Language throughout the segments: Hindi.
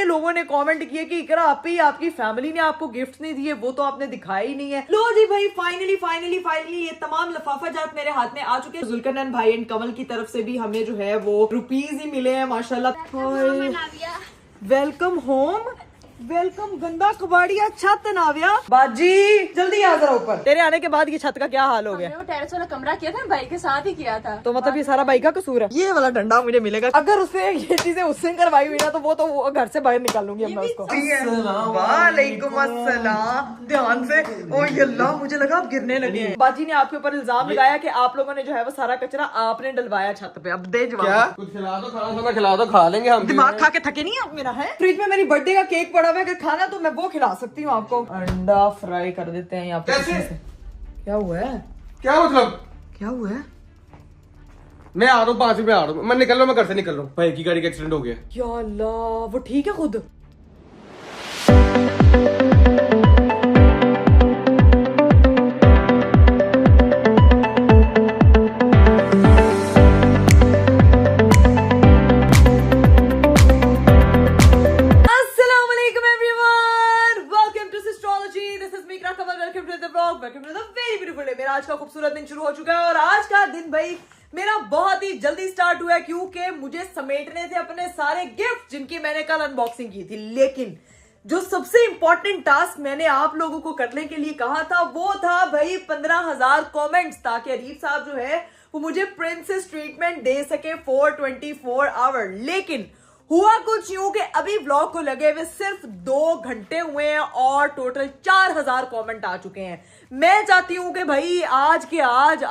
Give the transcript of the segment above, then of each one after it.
बड़े लोगों ने कमेंट किए कि इकरा आपी आपकी फैमिली ने आपको गिफ्ट नहीं दिए, वो तो आपने दिखाया ही नहीं है। लो जी भाई, फाइनली ये तमाम लफाफा जात मेरे हाथ में आ चुके हैं। जुल्करनैन भाई एंड कमल की तरफ से भी हमें जो है वो रुपीज ही मिले हैं माशाल्लाह। वेलकम होम, वेलकम गंदा कबाड़िया छत नाविया। बाजी जल्दी आ जरा ऊपर। तेरे आने के बाद ये छत का क्या हाल हो गया? वो टेरेस वाला कमरा किया था भाई के साथ ही किया था। तो मतलब ये सारा भाई का कसूर है। ये वाला डंडा मुझे मिलेगा, अगर उससे ये चीजें उससे करवाई हुई ना तो वो घर से बाहर निकाल लूंगी मैं उसको। वालेकुम अस्सलाम। ध्यान से। ओ अल्लाह, मुझे लगा आप गिरने लगे हैं। बाजी ने आपके ऊपर इल्जाम लगाया कि आप लोगों ने जो है वो सारा कचरा आपने डलवाया छत पे। अब दे जवाब। कुछ खिला दो, खाना खिला दो, खा लेंगे हम। दिमाग खा के थके नहीं आप मेरा है। फ्रिज में मेरी बर्थडे का केक पड़ा हुआ है, अगर खाना तो मैं वो खिला सकती हूँ आपको। अंडा फ्राई कर देते हैं यहाँ पे। क्या हुआ है? क्या मतलब? क्या हुआ है? मैं आ रहा हूँ, 5 रुपए आ रहा हूँ। मैं निकल रहा हूँ, मैं घर से निकल रहा हूँ। भाई की गाड़ी का एक्सीडेंट हो गया। या अल्लाह, वो ठीक है खुद? मेरा आज का खूबसूरत दिन शुरू हो चुका है और आज का दिन भाई मेरा बहुत ही जल्दी स्टार्ट हुआ है क्योंकि मुझे समेटने थे अपने सारे गिफ्ट जिनकी मैंने कल अनबॉक्सिंग की थी। लेकिन जो सबसे इंपॉर्टेंट टास्क मैंने आप लोगों को करने के लिए कहा था वो था भाई 15,000 कमेंट्स, ताकि अरीफ साहब जो है वो मुझे प्रिंसेस ट्रीटमेंट दे सके फॉर 24 आवर। लेकिन हुआ कुछ यूं कि अभी व्लॉग को लगे हुए सिर्फ 2 घंटे हुए हैं और टोटल 4,000 कमेंट आ चुके हैं। मैं चाहती हूं कि भाई आज के आज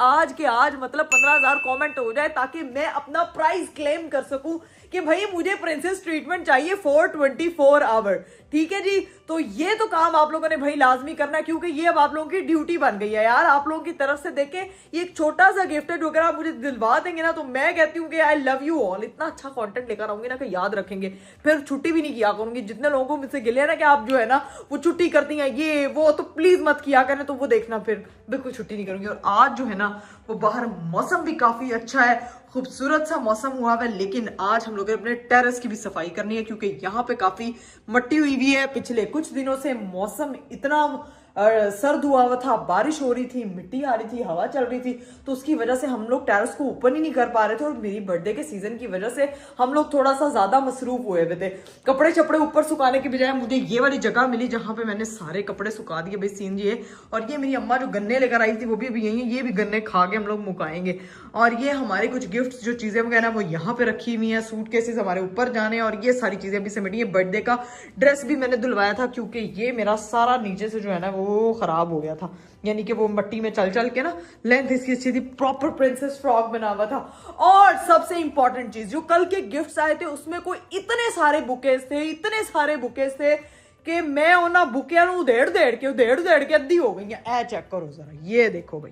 मतलब 15,000 कमेंट हो जाए ताकि मैं अपना प्राइज क्लेम कर सकूं कि भाई मुझे प्रिंसेस ट्रीटमेंट चाहिए फॉर 24 आवर। ठीक है जी, तो ये तो काम आप लोगों ने भाई लाजमी करना है क्योंकि ये अब आप लोगों की ड्यूटी बन गई है यार। आप लोगों की तरफ से देखें ये एक छोटा सा गिफ्ट है जो अगर आप मुझे दिलवा देंगे ना तो मैं कहती हूँ कि आई लव यू ऑल। इतना अच्छा कंटेंट लेकर आऊंगी ना कि याद रखेंगे, फिर छुट्टी भी नहीं किया करूंगी। जितने लोगों को मुझसे गिले ना कि आप जो है ना वो छुट्टी करती हैं ये वो, तो प्लीज मत किया करें, तो वो देखना फिर बिल्कुल छुट्टी नहीं करूंगी। और आज जो है ना वो बाहर मौसम भी काफी अच्छा है, खूबसूरत सा मौसम हुआ है। लेकिन आज हम लोग अपने टेरेस की भी सफाई करनी है क्योंकि यहाँ पे काफी मट्टी हुई हुई है। पिछले कुछ दिनों से मौसम इतना सर्द हुआ हुआ था, बारिश हो रही थी, मिट्टी आ रही थी, हवा चल रही थी, तो उसकी वजह से हम लोग टेरेस को ओपन ही नहीं कर पा रहे थे। और मेरी बर्थडे के सीजन की वजह से हम लोग थोड़ा सा ज्यादा मसरूफ हुए हुए थे। कपड़े चपड़े ऊपर सुखाने की बजाय मुझे ये वाली जगह मिली जहां पे मैंने सारे कपड़े सुखा दिए भाई, सीन ये। और ये मेरी अम्मा जो गन्ने लेकर आई थी वो भी अभी यही है, ये भी गन्ने खा के हम लोग मुकाएंगे। और ये हमारे कुछ गिफ्ट जो चीजें वगैरह वो यहाँ पे रखी हुई है, सूट केसेस हमारे ऊपर जाने, और ये सारी चीजें अभी समेटी। बर्थडे का ड्रेस भी मैंने धुलवाया था क्योंकि ये मेरा सारा नीचे से जो है ना वो खराब हो गया था, यानी कि वो मट्टी में चल चल के ना लेंथ इसकी अच्छी थी, प्रॉपर प्रिंसेस फ्रॉक बना हुआ था। और सबसे इंपॉर्टेंट चीज जो कल के गिफ्ट्स आए थे उसमें कोई इतने सारे बुकेज थे कि मैं उन्हें बुकिया उधेड़ के अद्धी हो गई है। ऐ चेक करो जरा, ये देखो भाई,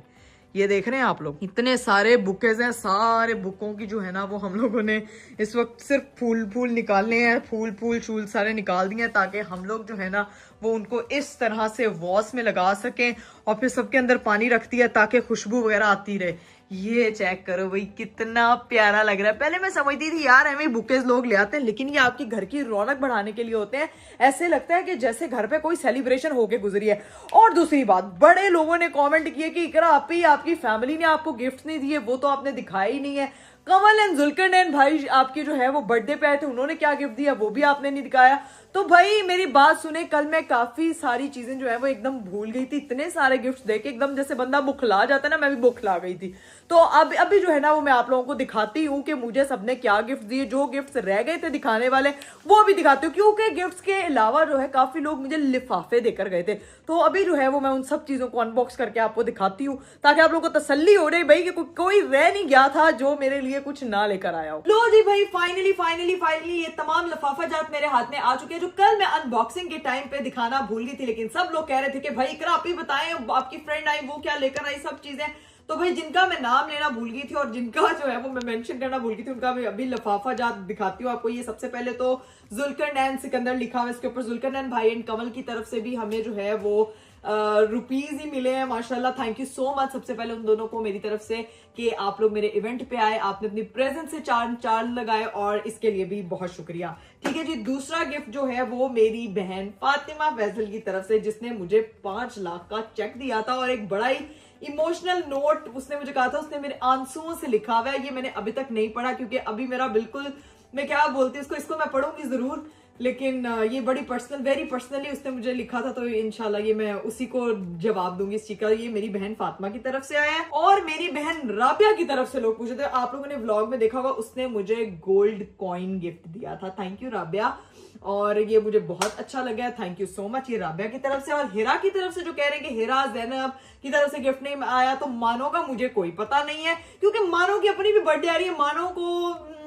ये देख रहे हैं आप लोग, इतने सारे बुकेज हैं। सारे बुकों की जो है ना वो हम लोगों ने इस वक्त सिर्फ फूल निकालने हैं, फूल शूल सारे निकाल दिए हैं ताकि हम लोग जो है ना वो उनको इस तरह से वॉश में लगा सकें और फिर सबके अंदर पानी रखती है ताकि खुशबू वगैरह आती रहे। ये चेक करो भाई कितना प्यारा लग रहा है। पहले मैं समझती थी यार हमें बुकेज लोग ले आते हैं, लेकिन ये आपके घर की रौनक बढ़ाने के लिए होते हैं। ऐसे लगता है कि जैसे घर पे कोई सेलिब्रेशन होके गुजरी है। और दूसरी बात, बड़े लोगों ने कमेंट किए कि इकरा आपी आपकी फैमिली ने आपको गिफ्ट नहीं दिए, वो तो आपने दिखाया ही नहीं है। कमल एंड जुल्करनैन भाई आपकी जो है वो बर्थडे पे आए थे, उन्होंने क्या गिफ्ट दिया वो भी आपने नहीं दिखाया। तो भाई मेरी बात सुने, कल मैं काफी सारी चीजें जो है वो एकदम भूल गई थी। इतने सारे गिफ्ट्स देके एकदम जैसे बंदा बुखला जाता है ना, मैं भी बुखला गई थी। तो अब अभी जो है ना वो मैं आप लोगों को दिखाती हूँ कि मुझे सबने क्या गिफ्ट दिए। जो गिफ्ट्स रह गए थे दिखाने वाले वो भी दिखाती हूँ क्योंकि गिफ्ट्स के अलावा जो है काफी लोग मुझे लिफाफे देकर गए थे। तो अभी जो है वो मैं उन सब चीजों को अनबॉक्स करके आपको दिखाती हूँ ताकि आप लोगों को तसल्ली हो रही भाई कि कोई रह नहीं गया था जो मेरे लिए कुछ ना लेकर आया हो। लो जी भाई, फाइनली ये तमाम लफाफा जात मेरे हाथ में आ चुके हैं जो कल मैं अनबॉक्सिंग के टाइम पे दिखाना भूल गई थी। लेकिन सब लोग कह रहे थे कि भाई इकरा आप ही बताएं, आपकी फ्रेंड आई वो क्या लेकर आई, सब चीजें। तो भाई जिनका मैं नाम लेना भूल गई थी और जिनका जो है वो मैं मेंशन करना भूल गई थी, उनका मैं अभी लफाफा जात दिखाती हूँ आपको। ये सबसे पहले तो जुल्करनैन सिकंदर लिखा हुआ है इसके ऊपर। जुल्करनैन भाई एंड कमल की तरफ से भी हमें जो है वो रुपीज ही मिले हैं माशाल्लाह। थैंक यू सो मच सबसे पहले उन दोनों को मेरी तरफ से कि आप लोग मेरे इवेंट पे आए, आपने अपनी प्रेजेंस से चार लगाए और इसके लिए भी बहुत शुक्रिया। ठीक है जी, दूसरा गिफ्ट जो है वो मेरी बहन फातिमा फैसल की तरफ से, जिसने मुझे 5 लाख का चेक दिया था और एक बड़ा ही इमोशनल नोट उसने मुझे कहा था, उसने मेरे आंसुओं से लिखा हुआ है। ये मैंने अभी तक नहीं पढ़ा क्योंकि अभी मेरा बिल्कुल, मैं क्या बोलती हूँ इसको मैं पढ़ूंगी जरूर, लेकिन ये बड़ी पर्सनल, वेरी पर्सनली उसने मुझे लिखा था, तो इंशाल्लाह ये मैं उसी को जवाब दूंगी इस चीज का। ये मेरी बहन फातिमा की तरफ से आया है। और मेरी बहन राबिया की तरफ से लोग पूछे थे, आप लोगों ने व्लॉग में देखा होगा, उसने मुझे गोल्ड कॉइन गिफ्ट दिया था। थैंक यू राबिया, और ये मुझे बहुत अच्छा लगा, थैंक यू सो मच। ये राबिया की तरफ से। और हिरा की तरफ से जो कह रहे हैं कि हिरा ज़ैनब की तरफ से गिफ्ट नहीं आया, तो मानो का मुझे कोई पता नहीं है क्योंकि मानो की अपनी भी बर्थडे आ रही है।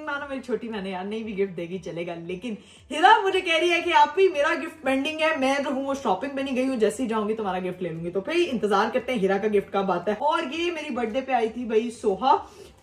मानो मेरी छोटी बहन यार, नहीं भी गिफ्ट देगी चलेगा, लेकिन हिरा मुझे कह रही है कि आप ही मेरा गिफ्ट पेंडिंग है, मैं जो हूँ वो शॉपिंग पे नहीं गई हूँ, जैसे ही जाऊंगी तुम्हारा गिफ्ट ले लूंगी। तो फिर इंतजार करते हैं हिरा का गिफ्ट कब आता है। और ये मेरी बर्थडे पे आई थी भाई सोहा,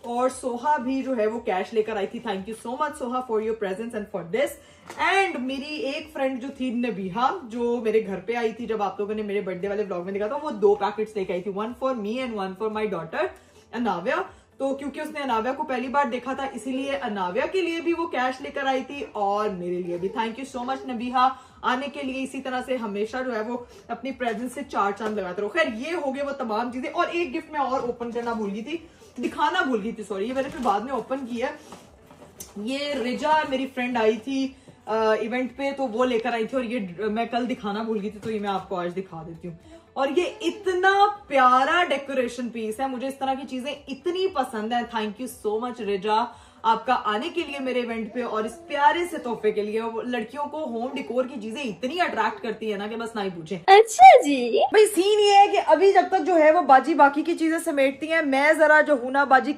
और सोहा भी जो है वो कैश लेकर आई थी। Thank you so much Soha for your presence and for this. And मेरी एक फ्रेंड जो थी नबीहा, जो मेरे घर पे आई थी जब आप लोगों ने मेरे बर्थडे वाले व्लॉग में देखा था, वो 2 पैकेट्स लेकर आई थी, 1 for me and 1 for my daughter Anavya. तो क्योंकि उसने अनाव्या को पहली बार देखा था, इसीलिए अनाव्या के लिए भी वो कैश लेकर आई थी और मेरे लिए भी। Thank you so much Nabiha आने के लिए। इसी तरह से हमेशा जो है वो अपनी प्रेजेंस से 4 चांद लगाते रहो। खैर ये हो गए वो तमाम चीजें। और एक गिफ्ट मैं और ओपन करना भूल गई थी, दिखाना भूल गई थी, सॉरी, ये मैंने फिर बाद में ओपन किया। ये रिजा मेरी फ्रेंड आई थी इवेंट पे, तो वो लेकर आई थी, और ये मैं कल दिखाना भूल गई थी, तो ये मैं आपको आज दिखा देती हूँ। और ये इतना प्यारा डेकोरेशन पीस है, मुझे इस तरह की चीजें इतनी पसंद है। थैंक यू सो मच रिजा आपका आने के लिए मेरे इवेंट पे और इस प्यारे से तोहफे के लिए। लड़कियों को होम डिकोर की चीजें इतनी अट्रैक्ट करती है ना कि बस ना ही पूछे। अच्छा जी, भाई सीन ये है कि अभी जब तक जो है वो बाजी बाकी की चीजें समेटती है, मैं जरा जो हूं ना, बाजी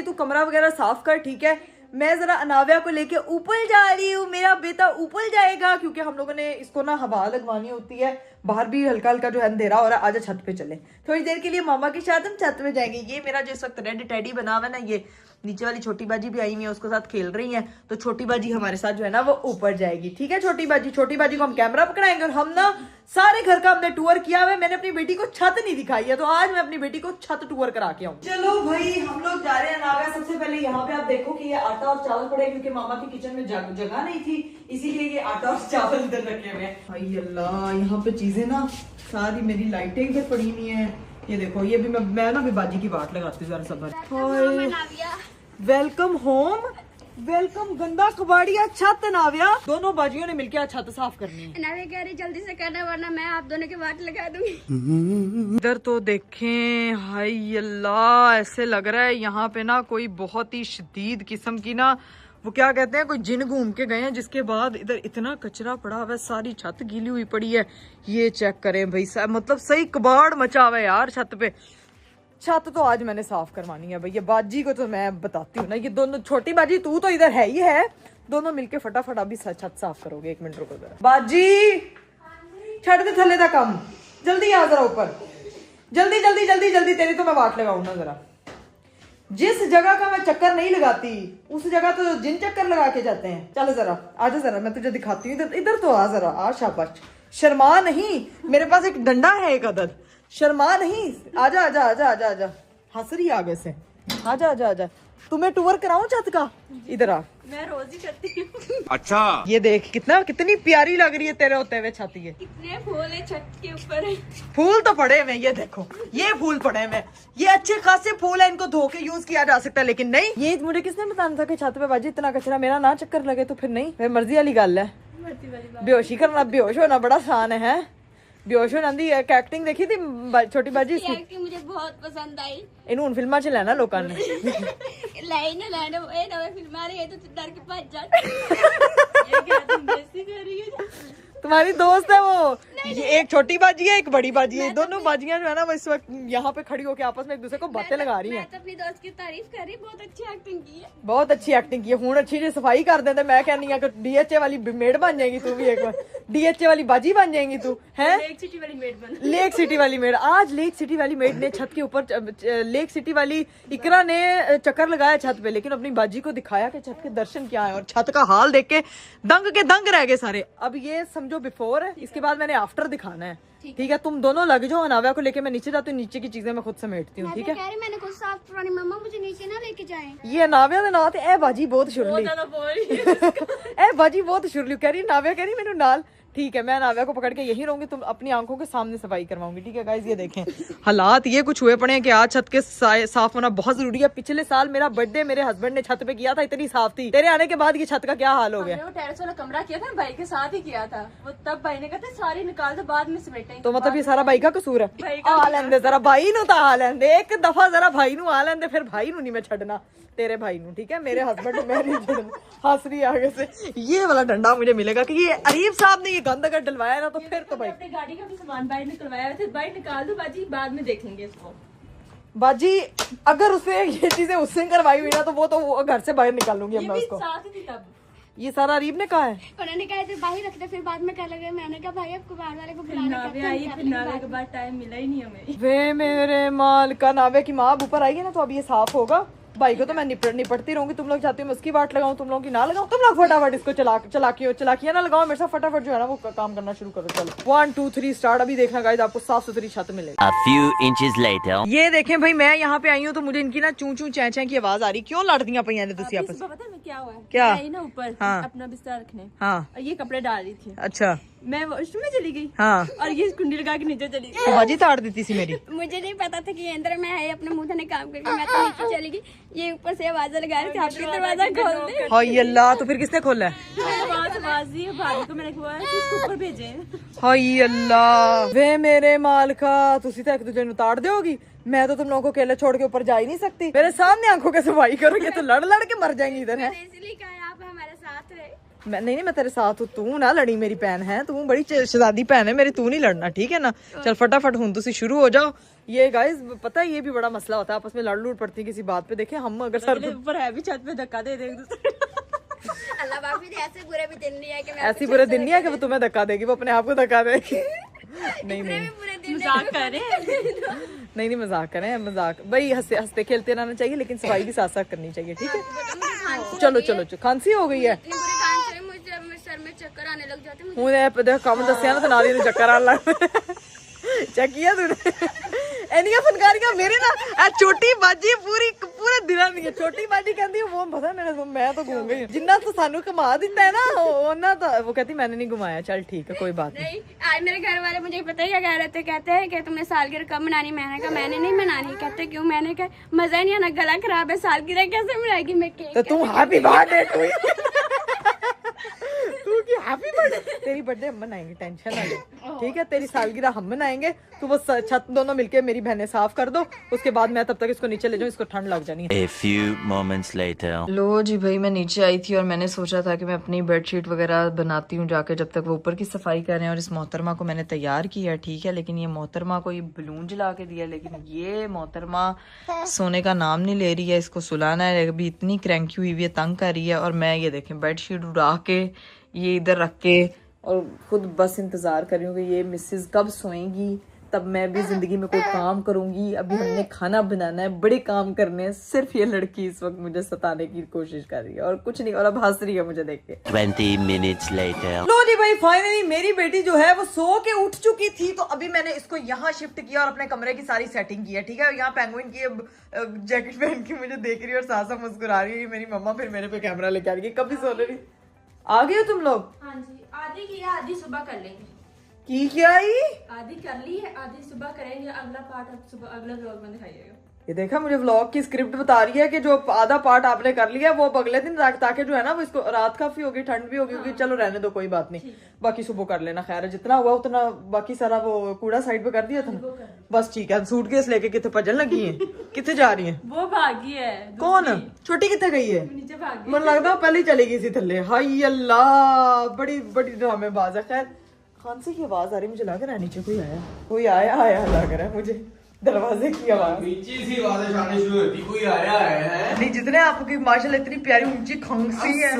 तू कमरा वगैरह साफ कर, ठीक है, मैं जरा अनाव्या को लेके ऊपर जा रही हूँ। मेरा बेटा ऊपर जाएगा क्योंकि हम लोगों ने इसको ना हवा लगवानी होती है, बाहर भी हल्का हल्का जो है अंधेरा हो रहा है। आजा छत पे चले थोड़ी देर के लिए, मामा के साथ हम छत पे जाएंगे। ये मेरा जो इस वक्त रेड टेडी बना हुआ है ना, ये नीचे वाली छोटी बाजी भी आई हुई है, उसके साथ खेल रही है, तो छोटी बाजी हमारे साथ जो है ना वो ऊपर जाएगी। ठीक है, छोटी बाजी को हम कैमरा पकड़ाएंगे। और हम ना सारे घर का हमने टूर किया हुआ है, मैंने अपनी बेटी को छत नहीं दिखाई है, तो आज मैं अपनी बेटी को छत टूर करा के आऊँ। चलो भाई हम लोग जा रहे हैं नागा। सबसे पहले यहाँ पे आप देखो कि ये आटा और चावल पड़े, क्योंकि मामा की किचन में जगह नहीं थी, इसीलिए ये आटा और चावल इधर रखे हुए हैं। भाई अल्लाह, यहाँ पे चीजें ना सारी, मेरी लाइटें इधर पड़ी हुई है। ये देखो, ये भी मैं ना भी बाजी की बात लगाती हूँ, जरा सबर। वेलकम होम, वेलकम गंदा कबाड़िया छत नाव्या। दोनों बाजियों ने मिलकर छत साफ करनी है। नाव्या कह रही जल्दी से करना वरना मैं आप दोनों के बाट लगा दूंगी। इधर तो देखें, हाय अल्लाह, ऐसे लग रहा है यहाँ पे ना कोई बहुत ही शदीद किस्म की ना, वो क्या कहते हैं, कोई जिन घूम के गए हैं, जिसके बाद इधर इतना कचरा पड़ा हुआ है, सारी छत गीली हुई पड़ी है। ये चेक करें भाई, मतलब सही कबाड़ मचा हुआ है यार छत पे। छत तो आज मैंने साफ करवानी है भैया। बाजी को तो मैं बताती हूँ ना, ये दोनों, छोटी बाजी तू तो इधर है ही है, दोनों मिलके फटाफट अभी छत साफ करोगे। 1 मिनट रुको जरा। बाजी छड़ दे थले दा काम, जल्दी आ जरा ऊपर, जल्दी जल्दी जल्दी जल्दी, तेरी तो मैं वाट लगाऊं ना जरा। जिस जगह का मैं चक्कर नहीं लगाती उस जगह तो जिन चक्कर लगा के जाते हैं। चल जरा आजा, जरा मैं तुझे दिखाती हूँ, इधर इधर तो आ जरा, आ शाबाश, शर्मा नहीं, मेरे पास एक डंडा है एक अदद, शर्मा नहीं, आजा आजा आजा आजा आजा, हंस रही आगे से, आजा आजा आजा, तुम्हें टूर कराऊं छत का, इधर आ। मैं रोज ही करती हूँ। अच्छा, ये देख कितनी प्यारी लग रही है तेरे होते हुए छत। ये कितने फूल है छत के ऊपर है। फूल तो पड़े हुए, ये देखो ये फूल पड़े हुए, ये अच्छे खासे फूल है, इनको धो के यूज किया जा सकता है, लेकिन नहीं। ये मुझे किसने बताना था कि छत पे बाजी इतना कचरा, मेरा ना चक्कर लगे तो फिर नहीं, फिर मर्जी वाली गल है। बेहोशी करना, बेहोश होना बड़ा आसान है। बेहोश होना दी एक्टिंग देखी थी छोटी बाजी इसकी, एक्टिंग मुझे बहुत पसंद आई। इन्हू हुन फिल्मा च लेना लोकां ने। लाइन लाइन ए नवे फिल्म आ रही है तो डर के भाग जा। ये क्या तुम बेइज्जती कर रही हो? तुम्हारी दोस्त है वो, ये एक छोटी बाजी है, एक बड़ी बाजी है। दोनों बाजियां जो है ना वो इस वक्त यहाँ पे खड़ी होकर आपस में एक दूसरे को बातें लगा रही हैं। मैं तो अपनी दोस्त की तारीफ कर रही, बहुत अच्छी एक्टिंग की है। बहुत अच्छी एक्टिंग की है। हूं अच्छी जी सफाई कर देते। मैं कहनी है कि डीएचए वाली मेड बन जाएगी तू भी, एक बार डीएचए वाली बाजी बन जाएगी तू है। लेक सिटी वाली मेड बन। लेक सिटी वाली मेड, आज लेक सिटी वाली मेड ने छत के ऊपर, लेक सिटी वाली इकरा ने चक्कर लगाया छत पे, लेकिन अपनी बाजी को दिखाया कि छत के दर्शन क्या है, और छत का हाल देख के दंग रह गए सारे। अब ये समझो बिफोर है, इसके बाद मैंने आफ्टर दिखाना है। ठीक है, तुम दोनों लग जाओ। अनाव्या को लेके मैं नीचे जाती हूँ, नीचे की चीजें मैं खुद समेटती हूँ। ठीक है, कह रही मैंने कुछ साफ पुरानी मम्मा मुझे नीचे ना लेके जाएं। ये अनाव्या दे नाल ए बाजी बहुत शुरली ए बाजी बहुत शुरली कह रही, नाव्या कह रही मेनू नाल। ठीक है, मैं नाव्या को पकड़ के यही रहूंगी, तुम अपनी आंखों के सामने सफाई करवाऊंगी। ठीक है गाइस, ये देखें हालात ये कुछ हुए पड़े हैं कि आज छत के साफ होना बहुत जरूरी है। पिछले साल मेरा बर्थडे मेरे हस्बैंड ने छत पे किया था, इतनी साफ थी। तेरे आने के बाद ये छत का क्या हाल हो गया? वो टेरेस वाला कमरा किया था, भाई के साथ ही किया था वो, तब भाई ने कहा सारी निकाल दो बाद में समेटेंगे। तो मतलब ये सारा भाई का कसूर है? आ लेंदे जरा भाई नू, तो आ लेंदे एक दफा, जरा भाई नू आ लेंदे, फिर भाई नू नहीं मैं छड़ना, तेरे भाई नू। ठीक है, मेरे हस्बैंड मैं नहीं छड़ना। हंस रही आगे से। ये वाला डंडा मुझे मिलेगा कि ये अरीब साहब ने ये गंद अगर डलवाया ना, तो फिर तो भाई अपनी गाड़ी का भी सामान भाई निकलवाया था, भाई निकाल दो बाजी, बाद में देखेंगे इसको। बाजी अगर उसे ये चीजें उससे करवाई हुई ना, तो वो घर से बाहर निकालूंगी अब ये मैं भी उसको। साथ ही थी तब। ये सारा अरीब ने कहा है। उन्होंने कहा थे बाहर रखते, फिर बाद में कह लगे, मैंने कहा भाई आपको बाहर वाले को फिर बुलाने नावे आई, फिर नावे के बाद टाइम मिला ही नहीं हमें। वे मेरे माल का, नावे की माँ अब ऊपर आई है ना, तो अब ये साफ होगा। भाई को तो मैं निपटती रहूंगी। तुम लोग चाहती हो मैं उसकी बाट लगाऊं, तुम लोगों की ना लगाऊं। तुम लोग फटाफट इसको चलाकियां ना लगाओ मेरे साथ, फटाफट जो है ना वो काम करना शुरू करो। चलो 1 2 3 स्टार्ट। अभी देखना गाइस, आपको साफ सुथरी छत मिलेगी। A few inches later. ये देखें भाई, मैं यहाँ पे आई हूँ तो मुझे इनकी ना चू चू चै चै की आवाज आ रही। क्यों लड़दियां पई हैं तुसी आपस? पता है क्या हुआ है? क्या? आई ना ऊपर हाँ। अपना बिस्तर रखने, हाँ और ये कपड़े डाल रही थी, अच्छा मैं वॉशरूम में चली गई, हाँ, और ये कुंडी लगा के नीचे चली गई। तो बाजी ताड़ देती सी मेरी। मुझे नहीं पता था कि ये अंदर में है, अपने मुंह ने काम करके मैं तो नीचे चली गई। ये ऊपर से आवाज लगा रही थी आपकी दरवाजा खोल दे। हाय अल्लाह, तो फिर किसने खोला है? आवाज दी भाभी को, मैंने कहा कि इसको ऊपर भेजे। हाय अल्लाह, वे मेरे माल का, तुसी तो एक दूसरे नु ताड़ दोगी। मैं तो तुम लोगों को अकेले छोड़ के ऊपर जा ही नहीं सकती। मेरे सामने आंखों के सफाई करोगे तो लड़ के मर जाएंगी इधर है। इसलिए कहा आप हमारे साथ रहे। नहीं, मैं तेरे साथ हूँ, तू ना लड़ी, मेरी बहन है तू, बड़ी शहजादी बहन है मेरी, तू नहीं लड़ना। ठीक है ना, चल फटाफट हूं तुसी शुरू हो जाओ। ये गाइस पता है ये भी बड़ा मसला होता है, आपस में लड़ लूट पड़ती है किसी बात पे। देखे हम अगर सर ऊपर है भी छत पे धक्का दे एक दूसरे। अल्लाह बाफी ऐसे बुरे भी दिन नहीं है कि मैं ऐसी बुरे दिन नहीं है कि वो तुम्हें धक्का देगी, वो अपने आप को धक्का देगी। नहीं बुरे दिन मजाक कर रहे हैं। नहीं मजाक करें, मजाक भाई हंसते खेलते रहना चाहिए, लेकिन सफाई भी साथ साथ करनी चाहिए। ठीक है, चलो खांसी हो गई है। इतनी बुरी खांसी है, मुझे सर में चक्कर आने लग जाते हैं। हूं देख कम दसिया ना, तो नाल ही चक्कर आने लग चेक किया तूने? एनिया फनकारियां मेरे ना आ छोटी बाजी पूरे दिना दी छोटी बाजी कहती वो पता मेरे, मैं तो घूम गई जिन्ना तो सानू कमा दिता है ना ओना तो वो कहती मैंने नहीं घुमाया। चल ठीक है कोई बात नहीं। नहीं, आज मेरे घर वाले मुझे पता है क्या कह रहे थे, कहते हैं कि तुमने सालगिरह कब मनानी? मैंने कहा मैंने नहीं मनानी। कहते क्यों? मैंने कहा मजा ही नहीं आना, गला खराब है, सालगिरह कैसे मनाएगी? मैं तो तू हैप्पी बर्थडे तू की हैप्पी बर्थडे, तेरी बर्थडे हम मनाएंगे, टेंशन ना ले। ठीक है, तेरी सालगिरह हम मनाएंगे, तू वो छत दोनों मिलके मेरी बहनें साफ कर दो, उसके बाद मैं तब तक इसको नीचे ले जाऊं, इसको ठंड लग जानी है। A few moments later. लो जी भाई, मैं नीचे आई थी और मैंने सोचा था कि मैं अपनी बेडशीट वगैरह बनाती हूँ जाके, जब तक वो ऊपर की सफाई कर रहे हैं। और इस मोहतरमा को मैंने तैयार किया, ठीक है, लेकिन ये मोहतरमा को ये बलून जला के दिया, लेकिन ये मोहतरमा सोने का नाम नहीं ले रही है। इसको सुलाना है, अभी इतनी क्रैंकी हुई है, तंग कर रही है। और मैं ये देखें बेडशीट उड़ा के ये इधर रख के और खुद बस इंतजार कर रही हूँ कि ये मिसेस कब सोएंगी, तब मैं भी जिंदगी में कोई काम करूंगी। अभी हमने खाना बनाना है, बड़े काम करने हैं। सिर्फ ये लड़की इस वक्त मुझे सताने की कोशिश कर रही है और कुछ नहीं, और अब हंस रही है मुझे देख के। 20 minutes later. लो जी भाई, फाइनली मेरी बेटी जो है वो सो के उठ चुकी थी, तो अभी मैंने इसको यहाँ शिफ्ट किया और अपने कमरे की सारी सेटिंग की है। ठीक है, यहाँ पेंगुइन की जैकेट पहन के मुझे देख रही है और सासा मुस्कुरा रही है। मेरी मम्मा फिर मेरे पे कैमरा लेके आ रही है, कभी सो रही। आ गए हो तुम लोग? हाँ जी, आधी किया, आधी सुबह कर लेंगे। की क्या आई? आधी कर ली है, आधी सुबह करेंगे। अगला पार्ट अब सुबह अगले व्लॉग में दिखाइएगा। ये देखा, मुझे व्लॉग की स्क्रिप्ट बता रही है कि जो आधा पार्ट आपने कर लिया वो अब अगले दिन ताकि जो है ना वो इसको रात काफी होगी, ठंड भी होगी, क्योंकि चलो रहने दो कोई बात नहीं, बाकी सुबह कर लेना। खैर है, जितना हुआ उतना, बाकी सारा वो कूड़ा साइड पे कर दिया था ना, बस ठीक है। सूटकेस लेके कितने भजन लगी है? कितने जा रही है? वो भागी है। कौन? छोटी कितने गई है? नीचे भागी। मन लगता है पहले ही चली गई थी थल्ले। हाय अल्लाह, बड़ी ड्रामेबाज है। खैर खांसी की आवाज आ रही है, मुझे लग रहा है नीचे कोई आया लग रहा है मुझे दरवाजे की आवाज। नीचे सी आवाजें आनी शुरू होती, कोई आया है। नहीं, जितने आपकी माशाल्लाह इतनी प्यारी ऊंची खांसी है।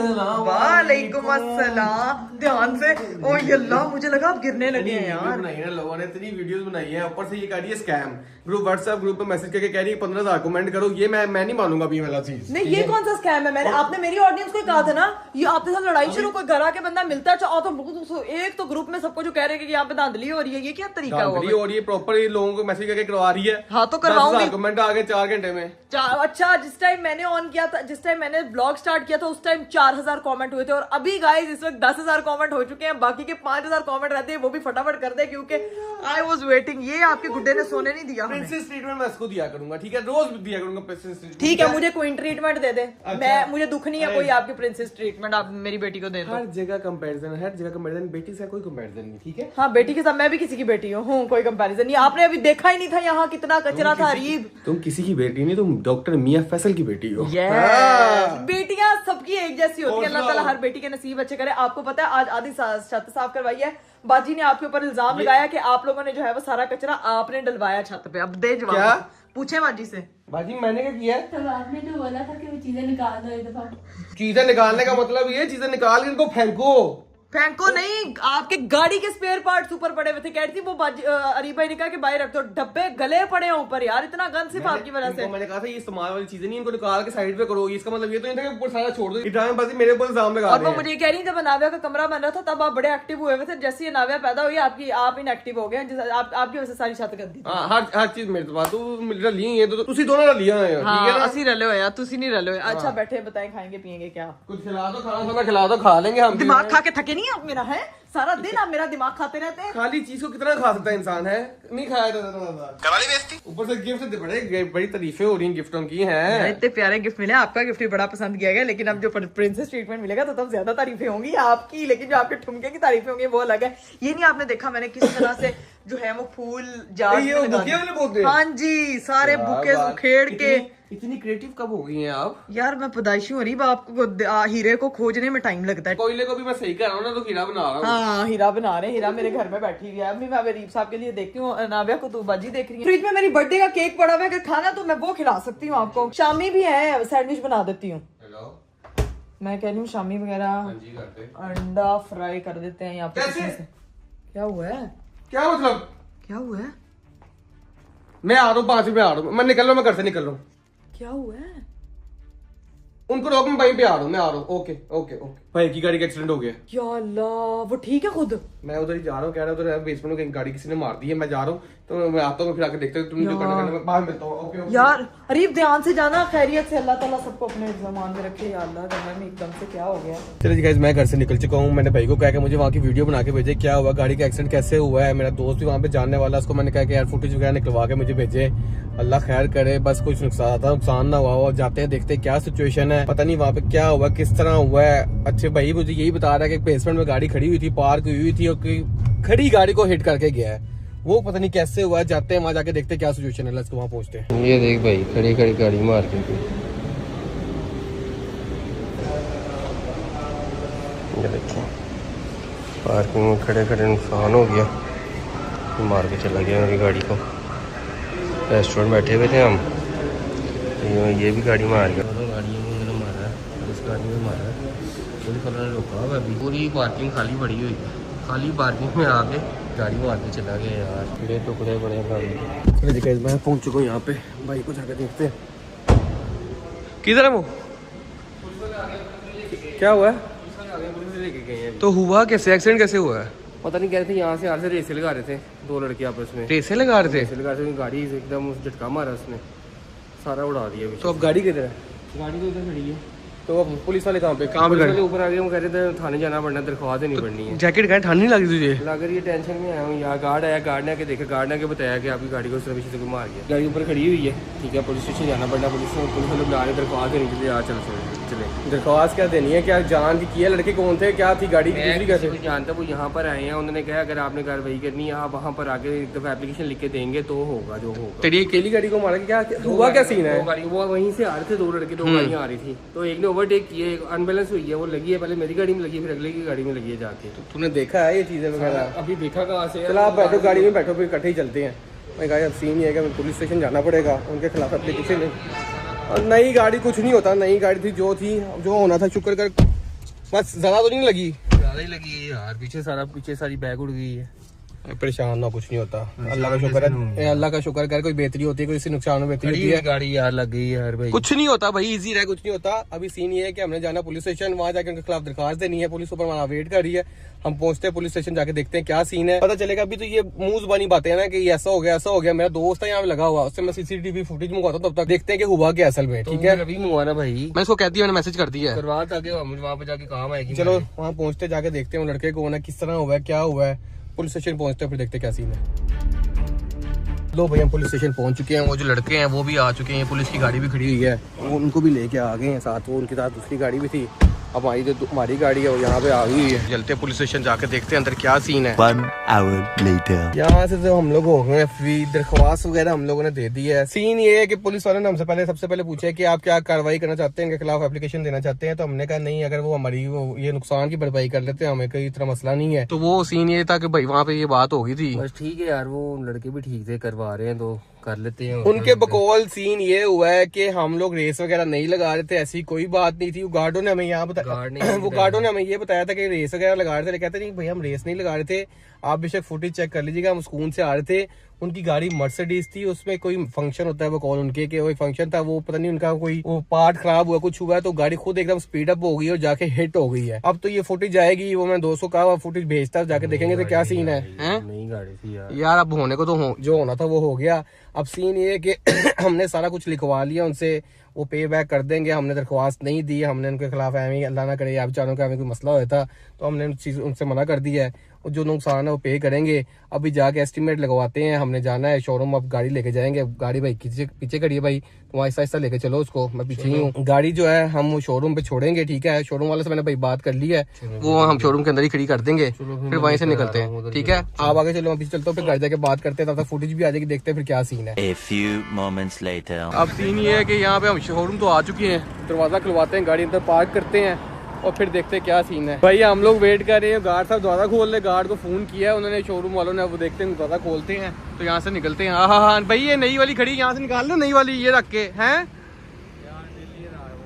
वालेकुम अस्सलाम। ध्यान से। ओ अल्लाह, मुझे लगा आप गिरने लगे हैं यार। बनाई है लोगों ने, इतनी वीडियोस बनाई है, ऊपर से ये कह रही है स्कैम। ग्रुप व्हाट्सएप ग्रुप पे मैसेज करके कह रही है 15,000 कमेंट करो। ये मैं नहीं मानूंगा अभी वाला चीज। नहीं, ये कौन सा स्कैम है? आपने मेरी ऑडियंस को कहा था ना, ये आपके साथ लड़ाई शुरू, कोई घर आके बंदा मिलता है तो एक तो ग्रुप में सबको जो कह रहे हैं कि यहाँ पे धांधली हो रही है, ये क्या तरीका हुआ? और ये प्रॉपर लोगों को मैसेज करके करवा रही है। हाँ, तो करवाऊंगी। कमेंट आ गए 4 घंटे में। अच्छा, जिस टाइम मैंने ऑन किया था, जिस टाइम मैंने ब्लॉग स्टार्ट किया था, उस टाइम 4,000 कमेंट हुए थे, और अभी गाइस इस वक्त 10,000 कमेंट हो चुके हैं। बाकी के 5,000 कमेंट रहते हैं, वो भी फटाफट कर दे, क्योंकि आई वाज वेटिंग। ये आपके गुड्डे ने सोने नहीं दिया हमें। प्रिंसेस ट्रीटमेंट मैं इसको दिया करूंगा, ठीक है? रोज दिया करूंगा प्रिंसेस ट्रीटमेंट। ठीक है, मुझे क्वीन ट्रीटमेंट दे दे। मुझे दुख नहीं है कोई आपकी प्रिंसेस ट्रीटमेंट आप मेरी बेटी को दे दो। हर जगह कंपैरिजन, बेटी से कोई कंपैरिजन नहीं, ठीक है? हाँ, बेटी के साथ मैं भी किसी की बेटी हूँ, कोई कंपैरिजन नहीं। आपने अभी देखा ही नहीं था यहाँ कितना कचरा था। अरीब, तुम किसी की बेटी नहीं, तुम डॉक्टर मियां फैसल की बेटी हो। बेटियां सबकी एक जैसी होती है। अल्लाह ताला हर बेटी के नसीब अच्छे करे। आपको पता है आज आधी छत साफ करवाई है। बाजी ने आपके ऊपर इल्जाम लगाया कि आप लोगों ने जो है वो सारा कचरा आपने डलवाया छत पे। अब दे जवाब। क्या? पूछे बाजी से। बाजी मैंने क्या किया है? तो आपने तो बोला था कि वो चीजें निकाल दो एक दफा। चीजें निकालने का मतलब ये चीजें निकाल के इनको फेंको। फेंको नहीं, आपके गाड़ी के स्पेयर पार्ट्स ऊपर पड़े हुए थे। कह रही थी वो अरीब भाई ने कहा कि बाहर रख दो। डब्बे गले पड़े हैं ऊपर यार, इतना गंद सिर्फ आपकी वजह से। मैंने कहा था ये इस्तेमाल वाली चीजें नहीं, इनको निकाल के साइड पे करो। इसका मतलब ये तो नहीं था कि ऊपर सारा छोड़ दो। ड्रामेबाजी मेरे ऊपर इल्जाम लगा और रहे वो हैं। मुझे कह रही जब नाव्या का कमरा बन रहा था तब आप बड़े एक्टिव हुए थे। जैसे ये नाव्या पैदा हुई आप इनएक्टिव हो गए। आपकी वजह से सारी छत गंदी। हर चीज मेरे पास तू रली है, तो तुसी दोनों रलियां हैं, ठीक है ना? असि रले हो यार, तुसी नहीं रले हो। अच्छा बैठे बताएं, खाएंगे पियेंगे क्या? कुछ खिला दो, खाना खाना खिला दो, खा लेंगे हम। दिमाग खा के थके नहीं आप मेरा? है सारा दिन आप मेरा दिमाग खाते रहते हैं। खाली चीज को कितना खा सकता है इंसान, है? नहीं खाया जाता। कराली बेइज्जती। ऊपर से गिफ्ट बड़ी तारीफें हो रही हैं गिफ्टों की हैं। इतने प्यारे गिफ्ट मिले। आपका गिफ्ट भी बड़ा पसंद किया गया, लेकिन अब जो प्रिंसेस ट्रीटमेंट मिलेगा तो तब ज्यादा तारीफें होंगी आपकी। लेकिन जो आपके ठुमके की तारीफें होंगी वो अलग है। ये नहीं आपने देखा मैंने किस तरह से जो है वो फूल हाँ जी, सारे बुके उखेड़ के। इतनी क्रिएटिव कब हो गई हैं आप? यार मैं पैदाइशी हो रही, आपको हीरे को खोजने में टाइम लगता है। कोयले को भी मैं सही कर रहा हूँ ना, तो हीरा बना रहा हूँ। हाँ, हीरा बना रहे हैं। हीरा मेरे घर में बैठी हुई है। अभी मैं अरीब साहब के लिए देखती हूँ। नाव्या को तो बाजी देख रही है। फ्रिज में मेरी बर्थडे का केक पड़ा हुआ है, अगर खाना तो मैं वो खिला सकती हूँ आपको। शामी भी है, सैंडविच बना देती हूँ। मैं कह रही हूँ शामी वगैरह अंडा फ्राई कर देते हैं यहाँ पे। क्या हुआ है? क्या मतलब? क्या हुआ है? मैं आ रहा हूँ, 5 मिनट आ रहा हूँ। मैं निकल रहा हूँ, मैं घर से निकल रहा हूँ। क्या हुआ है? उनको रोक, मैं वहीं पे आ रहा हूँ। मैं आ रहा हूँ। Okay okay okay. भाई की गाड़ी का एक्सीडेंट हो गया। या अल्लाह, वो ठीक है खुद? मैं उधर ही जा रहा हूँ, कह रहा हूँ उधर बेसमेंट में गाड़ी किसी ने मार दी है। मैं जा रहा हूँ, तो मैं आता हूँ, फिर आके देखते हो तुम जो करना मैं बाहर मिलता हूँ। ओके यार अरीब ध्यान से जाना, खैरियत से। अल्लाह ताला सबको अपने ज़मान में रखे। या अल्लाह, घर में एकदम से क्या हो गया? चलिए जी गाइस, मैं घर से निकल चुका हूँ। मैंने भाई को कहा कि मुझे वहाँ की वीडियो बना के भेजे, क्या हुआ, गाड़ी का एक्सीडेंट कैसे हुआ है। मेरा दोस्त भी वहाँ पे जानने वाला, उसको मैंने कहा कि यार फुटेज वगैरह निकलवा के मुझे भेजे। अल्लाह खैर करे, बस कुछ नुकसान ना हुआ हो। जाते हैं देखते क्या सिचुएशन है, पता नहीं वहाँ पे क्या हुआ, किस तरह हुआ है। अच्छे भाई मुझे यही बता रहा है कि बेसमेंट में गाड़ी खड़ी हुई थी, पार्क हुई थी, और खड़ी गाड़ी को हिट करके गया है। वो पता नहीं कैसे हुआ। जाते हैं वहाँ जाके देखते क्या सिचुएशन है। वहाँ पहुँचते हैं। ये देख भाई, खड़ी खड़ी गाड़ी मार के ये देखिए, पार्किंग में खड़े खड़े नुकसान हो गया, मार के चला गया मेरी गाड़ी को। रेस्टोरेंट बैठे हुए थे हम, ये भी गाड़ी मार गया। दोनों गाड़ियों में मैंने मारा है, इस गाड़ी में मारा है। पुलिस वाला ने रोका हुआ अभी। पूरी पार्किंग खाली पड़ी हुई है, खाली पार्किंग में आके गाड़ी मार के चला गया यार। कीड़े टुकड़े बड़े गाड़ी। चलिए गाइस, मैं पहुँच चुका हूँ यहाँ पे। भाई को जाकर देखते हैं किधर है वो, क्या हुआ है। तो हुआ कैसे, एक्सीडेंट कैसे हुआ है? पता नहीं, कह रहे थे यहाँ से यार से रेसे लगा रहे थे 2 लड़के आपस में। रेसे लगा रहे थे? रेसे लगा रहे थे, गाड़ी एकदम झटका मारा उसने, सारा उड़ा दिया। तो अब गाड़ी किधर है? गाड़ी तो इधर खड़ी है। तो अब पुलिस वाले कहाँ पे ऊपर आ गए? वो कह रहे थे थाने जाना पड़ना, दरख्वास्त देनी पड़नी है। जैकेट का ठंड नहीं लगी तुझे? लग रही है, टेंशन में आया हूँ। यहाँ गार्ड आया, गार्ड ने आके देखा, गार्ड ने आके बताया कि आपकी गाड़ी को उस तरह से कोई मार गया। गाड़ी ऊपर खड़ी हुई है, ठीक है, पुलिस स्टेशन जाना पड़ना। पुलिस वाले बुला रहे, दरख्वास्त देनी के लिए। चलो चले। दरख्वास्त क्या देनी है, क्या जान की है, लड़के कौन थे, क्या थी गाड़ी, दूसरी कैसे मैं जानता, वो यहाँ पर आए हैं, उन्होंने कहा अगर आपने कार्रवाई करनी है आप वहाँ पर आके एक दफ़ा एप्लीकेशन लिख के देंगे तो होगा जो होगा। तेरी अकेली गाड़ी को मारा, क्या हुआ, क्या सीन है? गाड़ी वो वहीं से आ रहे थे, दो लड़के, दो गाड़ियाँ आ रही थी, तो एक ने ओवरटेक किए, अनबैलेंस हुई है, वो लगी है, पहले मेरी गाड़ी में लगी है, फिर अगले की गाड़ी में लगी है जाके। तूने देखा है ये चीजें वगैरह? अभी देखा कहाँ से? चलो आप बैठो गाड़ी में, बैठो, फिर इकट्ठे ही चलते हैं। मैं कहा अब सीन ये है कि पुलिस स्टेशन जाना पड़ेगा, उनके खिलाफ एप्लीकेशन। और नई गाड़ी कुछ नहीं होता, नई गाड़ी थी जो होना था, शुक्र कर बस ज़्यादा तो नहीं लगी, ज़्यादा ही लगी है यार, पीछे सारी बैग उड़ गई है। परेशान ना, कुछ नहीं होता, अल्लाह का शुक्र है, अल्लाह का शुक्र कर, कोई बेहतरी होती है, कोई इससे नुकसान में बेहतरी होती है। गाड़ी यार लग गई यार भाई, कुछ नहीं होता भाई, इजी रहा, कुछ नहीं होता। अभी सीन ये है कि हमने जाना पुलिस स्टेशन, वहाँ जाकर उनके खिलाफ दरखास्त देनी है, पुलिस ऊपर वहाँ वेट कर रही है, हम पहुंचते हैं पुलिस स्टेशन, जाके देखते हैं क्या सीन है, पता चलेगा। अभी तो ये मुंह जुबानी बातें हैं ना कि ये ऐसा हो गया, ऐसा हो गया। मेरा दोस्त है यहाँ पे लगा हुआ, उससे मैं सीसीटीवी फुटेज मंगवाता हूँ, तब तक देखते हैं कि हुआ क्या असल में, ठीक है? अभी मंगवाना भाई, मैं इसको कहती हूँ, मैंने मैसेज कर दिया है, करवा ताकि वहाँ पे जाके काम आएगी। चलो वहाँ पहुंचते, जाके देखते हैं वो लड़के को किस तरह हुआ है, क्या हुआ है। पुलिस स्टेशन पहुंचते हैं, फिर देखते क्या सीन है। लो भाई हम पुलिस स्टेशन पहुंच चुके हैं, वो जो लड़के हैं वो भी आ चुके हैं, पुलिस की गाड़ी भी खड़ी हुई है, वो उनको भी लेके आ गए हैं साथ, वो उनके साथ दूसरी गाड़ी भी थी। अब हमारी गाड़ी है वो यहाँ पे आ गई है, चलते पुलिस स्टेशन, जाके देखते हैं अंदर क्या सीन है। 1 hour later. यहाँ से तो हम लोग हो गए फ्री, दरख्वास्त वगैरह हम लोगों ने दे दी है। सीन ये है कि पुलिस वाले ने हमसे सबसे पहले पूछा है कि आप क्या कार्रवाई करना चाहते हैं, इनके खिलाफ एप्लीकेशन देना चाहते हैं, तो हमने कहा नहीं, अगर वो हमारी ये नुकसान की भरपाई कर लेते हैं, हमें कोई इतना मसला नहीं है। तो वो सीन ये था कि भाई वहाँ पे ये बात हो गई थी। बस ठीक है यार, वो लड़के भी ठीक थे, करवा रहे हैं तो कर लेते हैं। उनके बकौल सीन ये हुआ है कि हम लोग रेस वगैरह नहीं लगा रहे थे, ऐसी कोई बात नहीं थी। गार्डों ने हमें यहाँ बताया, वो गार्डों ने हमें ये बताया था कि रेस वगैरह लगा रहे थे, कहते नहीं भैया हम रेस नहीं लगा रहे थे, आप बेशक फुटेज चेक कर लीजिएगा, हम सुकून से आ रहे थे। उनकी गाड़ी मर्सिडीज थी, उसमें कोई फंक्शन होता है बकौल उनके के, वो फंक्शन था, वो पता नहीं उनका कोई वो पार्ट खराब हुआ, कुछ हुआ है, तो गाड़ी खुद एकदम स्पीड अप हो गई और जाके हिट हो गई है। अब तो ये फुटेज आएगी, वो मैं 200 का फुटेज भेजता, जाके देखेंगे तो क्या सीन है। नई गाड़ी थी यार अब होने को तो जो होना था वो हो गया। अब सीन ये है कि हमने सारा कुछ लिखवा लिया उनसे, वो पे बैक कर देंगे। हमने दरख्वास्त नहीं दी, हमने उनके खिलाफ ऐਵੇਂ अल्लाह ना करे आप बेचारों का कोई मसला होता था तो हमने उनसे मना कर दिया है, और जो नुकसान है वो पे करेंगे। अभी जाके एस्टीमेट लगवाते हैं, हमने जाना है शोरूम, अब गाड़ी लेके जाएंगे। गाड़ी भाई पीछे खड़ी है भाई, तुम आहिस्ता आहिस्ता लेके चलो उसको, मैं पीछे ही हूँ। गाड़ी जो है हम शोरूम पे छोड़ेंगे, ठीक है? शोरूम वाले से मैंने भाई बात कर ली है, वो हम शोरूम के अंदर ही खड़ी कर देंगे, फिर वहीं से निकलते हैं, ठीक है? आप आगे चलो, मैं पीछे चलता हूँ, फिर घर जाके बात करते हैं, तब तक फुटेज भी आ जाएगी, देखते हैं फिर क्या सीन है। A few moments later. अब सीन ये है कि यहाँ पे हम शोरूम तो आ चुके हैं, दरवाजा खुलवाते हैं, गाड़ी अंदर पार्क करते हैं और फिर देखते हैं क्या सीन है। भाई हम लोग वेट कर रहे हैं, गार्ड साहब दरवाजा खोल ले, गार्ड को फोन किया है उन्होंने, शोरूम वालों ने, वो देखते हैं दरवाजा खोलते हैं तो यहाँ से निकलते हैं। हाँ भाई ये नई वाली खड़ी, यहाँ से निकाल लो नई वाली, ये रख के हैं।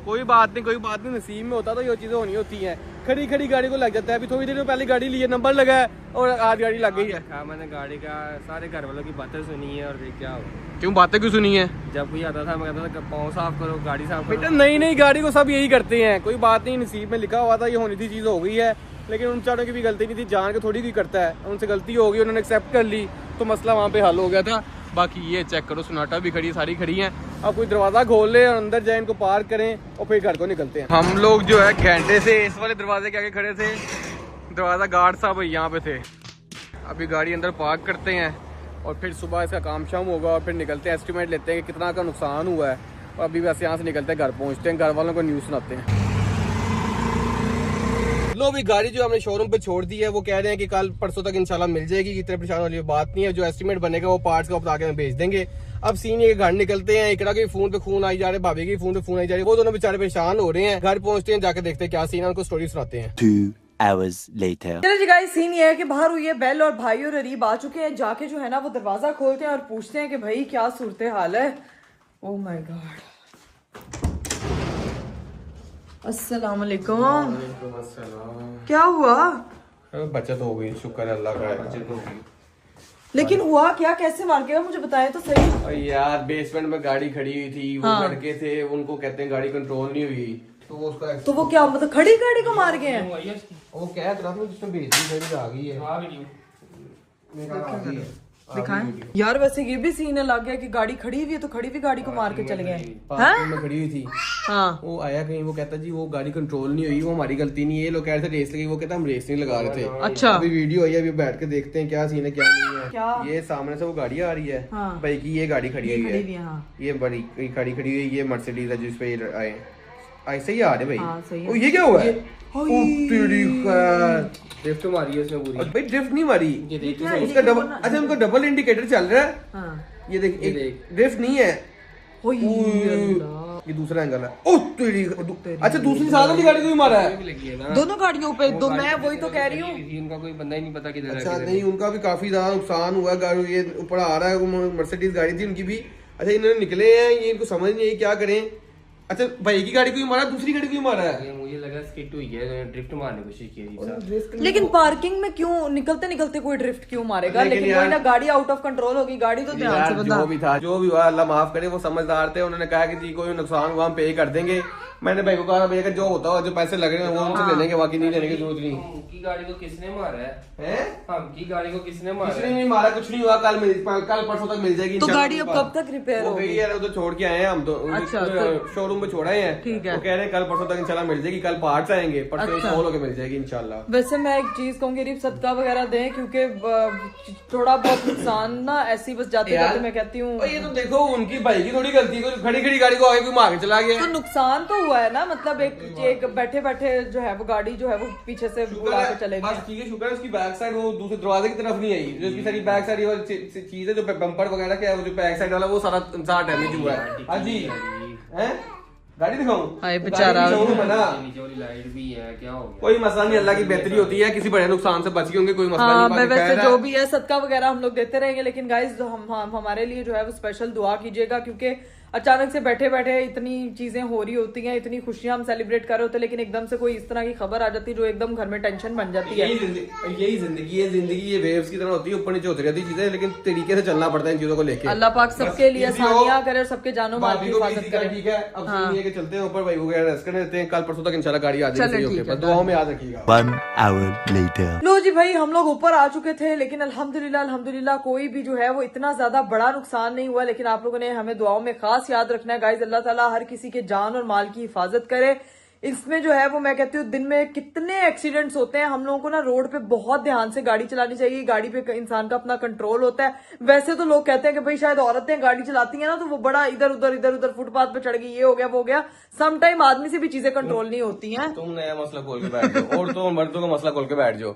कोई बात नहीं, नसीब में होता तो ये चीजें होनी होती हैं। खड़ी गाड़ी को लग जाता है। अभी थोड़ी देर में पहले गाड़ी ली है, नंबर लगा है और आज गाड़ी लग गई है। मैंने गाड़ी का सारे घर वालों की बातें सुनी है, और फिर क्या हो, क्यों बातें क्यों सुनी है? जब कोई आता था मैं कहता था पाँव साफ करो, गाड़ी साफ करो। बेटा नई गाड़ी को सब यही करते हैं, कोई बात नहीं, नसीब में लिखा हुआ था, ये होनी थी, चीज हो गई है। लेकिन उन चारों की भी गलती नहीं थी, जान के थोड़ी कोई करता है, उनसे गलती हो गई, उन्होंने एक्सेप्ट कर ली तो मसला वहाँ पे हल हो गया था। बाकी ये चेक करो, सोनाटा भी खड़ी, सारी खड़ी हैं। अब कोई दरवाजा खोल ले और अंदर जाए, इनको पार्क करें और फिर घर को निकलते हैं। हम लोग जो है घंटे से इस वाले दरवाजे के आगे खड़े थे, दरवाजा गार्ड साहब यहाँ पे थे। अभी गाड़ी अंदर पार्क करते हैं और फिर सुबह इसका काम शाम होगा और फिर निकलते हैं, एस्टिमेट लेते हैं कि कितना का नुकसान हुआ है, और अभी बस यहाँ से निकलते हैं, घर पहुँचते हैं, घर वालों को न्यूज़ सुनाते हैं। लो भी गाड़ी जो हमने शोरूम पे छोड़ दी है, वो कह रहे हैं कि कल परसों तक इंशाल्लाह मिल जाएगी, इतने परेशान वाली बात नहीं है। जो एस्टीमेट बनेगा वो पार्ट्स का बता के हमें भेज देंगे। अब सीन ये घर निकलते हैं, इकरा के फोन पे फोन आई जा रहे, भाभी के फोन पे फोन आई जा रही है, वो दोनों बेचारे परेशान हो रहे हैं। घर पहुंचते हैं, जाके देखते हैं क्या सीन है, उनको स्टोरी सुनाते हैं। 2 hours later. चलो जी गाइस, सीन ये है कि बाहर हुई है बेल और भाई और अरीब आ चुके हैं। जाके जो है ना वो दरवाजा खोलते हैं और पूछते हैं कि भाई क्या सूरत हाल है। ओह माय गॉड, अस्सलाम वालेकुम। क्या हुआ? बचत हो गई, शुक्र है अल्लाह का। लेकिन हुआ क्या, कैसे मार के मुझे बताए तो सही। यार बेसमेंट में गाड़ी खड़ी हुई थी, वो लड़के थे, उनको कहते हैं गाड़ी कंट्रोल नहीं हुई, तो वो उसका तो वो क्या मतलब खड़ी गाड़ी को मार गए हैं? वो कह रहा था जिसमें भेजी गाड़ी आ गई है, दिखाएं यार। वैसे ये भी सीन है, लग गया कि गाड़ी खड़ी हुई है तो खड़ी हुई गाड़ी को मार के चले गए। पार्किंग में खड़ी हुई थी। हाँ, वो आया कहीं, वो कहता जी वो गाड़ी कंट्रोल नहीं हुई, वो हमारी गलती नहीं है, लोग कह रहे थे रेस लगी, वो कहता हम रेस नहीं लगा रहे थे। अच्छा, अभी वीडियो आई है, अभी बैठ के देखते हैं क्या सीन है क्या नहीं है। क्या? ये सामने से वो गाड़ी आ रही है, हाँ। भाई की ये गाड़ी खड़ी हुई है, हाँ। ये बड़ी गाड़ी खड़ी हुई है, ये मर्सिडीज है जिस पे आए। ऐसे ही आ रहे भाई। हाँ, सही है। ओ, ये क्या हुआ है? ओ, तेरी खैर। ड्रिफ्ट मारी है उसने पूरी। भाई ड्रिफ्ट नहीं मारी, ये देख उसका डबल, अच्छा उनका डबल इंडिकेटर चल रहा है। हाँ। ये देख, ये एक देख। ड्रिफ्ट नहीं है, ओए ये दूसरा एंगल है। ओ तेरी, अच्छा दूसरी साथ वाली गाड़ी को भी मारा है। भी लगी है ना। दोनों गाड़ियों पे दो, मैं वही तो कह रही हूँ। इनका कोई बंदा ही नहीं पता किधर है, अच्छा किधर नहीं, उनका भी काफी ज्यादा नुकसान हुआ। गाड़ी ये ऊपर आ रहा है, मर्सिडीज गाड़ी थी उनकी भी। अच्छा इन्होंने निकले हैं, ये इनको समझ नहीं आई क्या करें। अच्छा भाई की गाड़ी को भी मारा, दूसरी गाड़ी को भी मारा है। नहीं। मुझे लगा स्किट हुई है, ड्रिफ्ट मारने की कोशिश की थी। लेकिन पार्किंग में क्यों निकलते निकलते कोई ड्रिफ्ट क्यों मारेगा? लेकिन लेकिन यार- वही ना, गाड़ी आउट ऑफ कंट्रोल होगी, गाड़ी तो ध्यान से यार बता। जो भी था, जो भी हुआ अल्लाह माफ करे, वो समझदार थे। उन्होंने कहा कि जी कोई नुकसान हुआ हम पे कर देंगे। मैंने भाई को कहा भैया जो होता हो, जो पैसे लग रहे हैं वो उनसे ले लेंगे, बाकी नहीं लेने की जरूरत नहीं हमकी गाड़ी को किसने मारा है? है। हमकी गाड़ी को किसने मारा किसी ने है? नहीं मारा, कुछ नहीं हुआ। कल परसों तक मिल जाएगी तो इंशाल्लाह। गाड़ी अब कब तक रिपेयर वो होगी? गई यार, उधर छोड़ के आए हैं हम तो। अच्छा, तो- शोरूम में छोड़ा हैं। ठीक है। वो कह रहे हैं कल परसों तक इंशाल्लाह मिल जाएगी। कल पार्ट्स आएंगे, परसों अच्छा। खोल होके मिल जाएगी इंशाल्लाह। वैसे मैं एक चीज कहूंगी, रिप सदका वगैरह दें, क्योंकि थोड़ा बहुत नुकसान ना ऐसी बस जाते यार, जाते मैं कहती हूँ। और ये तो देखो उनकी भाई की थोड़ी गलती है, खड़ी खड़ी गाड़ी को आगे कोई मार के चला गया। तो नुकसान तो हुआ है ना, मतलब एक बैठे बैठे जो है वो गाड़ी जो है वो पीछे से उड़ा के चले बस गए। ठीक है, शुक्र है उसकी बैक साइड वो दूसरे दरवाजे की तरफ नहीं आई। जो उसकी सारी बैक साइड वाली चीज है, जो बम्पर वगैरह क्या है, वो जो बैक साइड वाला वो सारा डैमेज हुआ है। हाँ जी, हैं गाड़ी दिखाऊं? हाय बेचारा। शोरूम है ना, नीचे वाली लाइट भी है, क्या हो गया? कोई मसला नहीं, अल्लाह की बेहतरी होती है। किसी बड़े नुकसान से बच गए होंगे, कोई मसला हाँ, नहीं। मैं बाकी वैसे खैर है। जो भी है सदका वगैरह हम लोग देते रहेंगे, लेकिन गाइस हम हमारे लिए जो है वो स्पेशल दुआ कीजिएगा, क्योंकि अचानक से बैठे बैठे इतनी चीजें हो रही होती हैं, इतनी खुशियां हम सेलिब्रेट कर रहे होते हैं, लेकिन एकदम से कोई इस तरह की खबर आ जाती है जो एकदम घर में टेंशन बन जाती है। यही जिंदगी है। जिंदगी ये वेव्स की तरह होती है, ऊपर नीचे होती रहती चीजें, लेकिन तरीके से चलना पड़ता है इन चीजों को लेके। अल्लाह पाक सबके लिए किसी को- आसानियां करे और सबके जानो माल की भाभी को भी हिफाजत इसी का करे। ठीक है। अब सुनिए कि चलते हैं ऊपर, भाई को रेस्ट करने देते हैं। कल परसों तक इंशाल्लाह गाड़ी आ जाएगी। चलो सही ठीक होके है, बस दुआओं में याद रखिएगा। 1 hour later. लो जी भाई, हम लोग ऊपर आ चुके थे, लेकिन अल्हम्दुलिल्लाह कोई भी जो है वो इतना ज्यादा बड़ा नुकसान नहीं हुआ। लेकिन आप लोगों ने हमें दुआओं में खास याद रखना है गाइस। अल्लाह ताला हर किसी के जान और माल की हिफाजत करे। इसमें जो है वो मैं कहती हूँ दिन में कितने एक्सीडेंट्स होते हैं। हम लोगों को ना रोड पे बहुत ध्यान से गाड़ी चलानी चाहिए। गाड़ी पे इंसान का अपना कंट्रोल होता है। वैसे तो लोग कहते हैं कि भाई शायद औरतें गाड़ी चलाती हैं ना तो वो बड़ा इधर उधर फुटपाथ पे चढ़ गई, ये हो गया वो हो गया। सम टाइम आदमी से भी चीजें कंट्रोल नहीं होती हैं। तुम नया मसला खोल के बैठ जाओ, और तो मर्दों का मसला खोल के बैठ जाओ।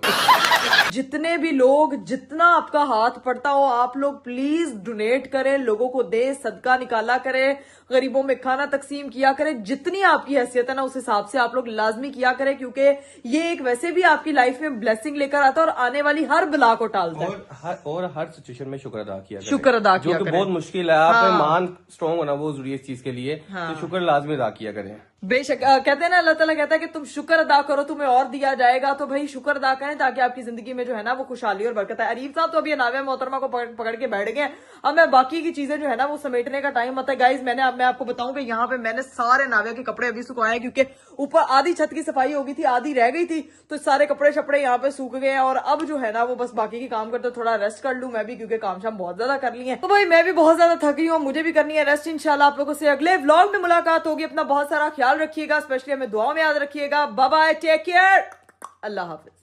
जितने भी लोग, जितना आपका हाथ पड़ता हो, आप लोग प्लीज डोनेट करें, लोगों को दे, सदका निकाला करें, गरीबों में खाना तकसीम किया करें। जितनी आपकी हैसियत है ना उस हिसाब से आप लोग लाजमी किया करें, क्योंकि ये एक वैसे भी आपकी लाइफ में ब्लेसिंग लेकर आता है और आने वाली हर बला को टालता है। और हर सिचुएशन में शुक्र अदा किया करें। शुक्र अदा किया जो कि करें। बहुत मुश्किल है। आप में मान स्ट्रॉन्ग होना बहुत जरूरी है इस चीज के लिए। हाँ। तो शुक्र लाजमी अदा किया करें। बेशक कहते हैं ना, अल्लाह ताला कहता है कि तुम शुक्र अदा करो तुम्हें और दिया जाएगा। तो भाई शुक्र अदा करें ताकि आपकी जिंदगी में जो है ना वो खुशहाली और बरकत है। अरीफ साहब तो अभी नावे मोहतरमा को पकड़ के बैठ गए। अब मैं बाकी की चीजें जो है ना वो समेटने का टाइम आता है। गाइज मैं आपको बताऊं कि यहाँ पे मैंने सारे नावे के कपड़े अभी सुखाए हैं, क्योंकि ऊपर आधी छत की सफाई हो गई थी, आधी रह गई थी। तो सारे कपड़े शपड़े यहाँ पे सूख गए हैं और अब जो है ना वो बस बाकी की काम करते थोड़ा रेस्ट कर लूं मैं भी, क्योंकि काम शाम बहुत ज्यादा कर लिए हैं। तो भाई मैं भी बहुत ज्यादा थकी हूँ, मुझे भी करनी है रेस्ट। इंशाल्लाह आप लोगों से अगले व्लॉग में मुलाकात होगी। अपना बहुत सारा ख्याल रखिएगा, स्पेशली हमें दुआओं में याद रखिएगा। बाय बाय, टेक केयर, अल्लाह हाफिज।